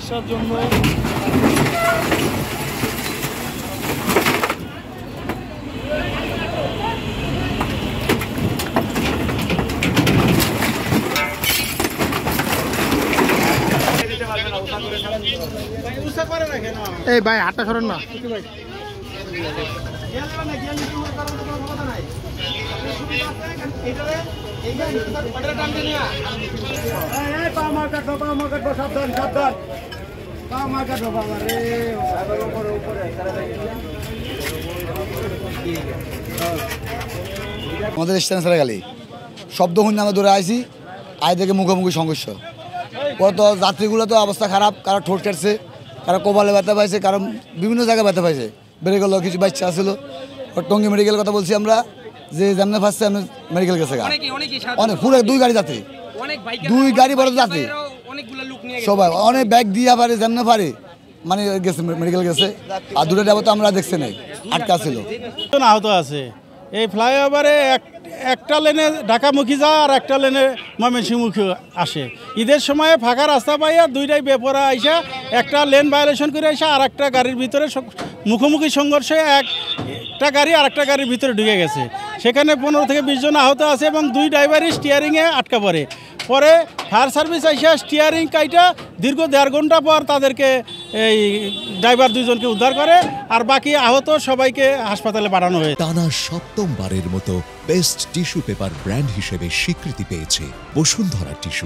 চিকিৎসার জন্য এই ভাই হাতটা সরেন না। আমাদের স্ট্যান্ড ছেড়ে গেলে শব্দ শুনে আমরা দৌড়ে আইসি আই থেকে মুখোমুখি সংঘর্ষ। কত যাত্রীগুলো তো অবস্থা খারাপ, কারো ঠোঁট কাটছে, কারো কপালে ব্যথা পাইছে, কারো বিভিন্ন জায়গায় ব্যথা পাইছে। বেড়ে গেল কিছু বাচ্চা আসলো, টঙ্গী মেডিকেল কথা বলছি আমরা, যে যেমন ফার্স্টে আমি মেডিকেল গেছে অনেক পুরো 2 গাড়ি যাত্রী, 2 গাড়ি বড় যাত্রী সবাই অনেক ব্যাগ দিয়ে পারে যেমন পারে মানে গেছে মেডিকেল গেছে। আর 2টা ড্রাইভার তো আমরা দেখছি নাই, আটকা ছিল। আহত আছে। এই ফ্লাইওভারে একটা লেনে ঢাকামুখী যায় আর একটা লেনে ময়মনসিংহমুখী আসে। ঈদের সময়ে ফাঁকা রাস্তা পাইয়া 2টাই বেপরা আইসা একটা লেন ভায়োলেশন করে আইসা আর একটা গাড়ির ভিতরে মুখোমুখি সংঘর্ষে একটা গাড়ি আর একটা গাড়ির ভিতরে ঢুকে গেছে। সেখানে 15 থেকে 20 জন আহত আছে এবং 2 ড্রাইভারই স্টিয়ারিংয়ে আটকা পড়ে। পরে ফায়ার সার্ভিস আইসা স্টিয়ারিং কাইটা দীর্ঘ 1.5 ঘন্টা পর তাদেরকে এই ড্রাইভার 2 জনকে উদ্ধার করে আর বাকি আহত সবাইকে হাসপাতালে পাঠানো হয়েছে। টানা 7ম বারের মতো বেস্ট টিস্যু পেপার ব্র্যান্ড হিসেবে স্বীকৃতি পেয়েছে বসুন্ধরা টিস্যু।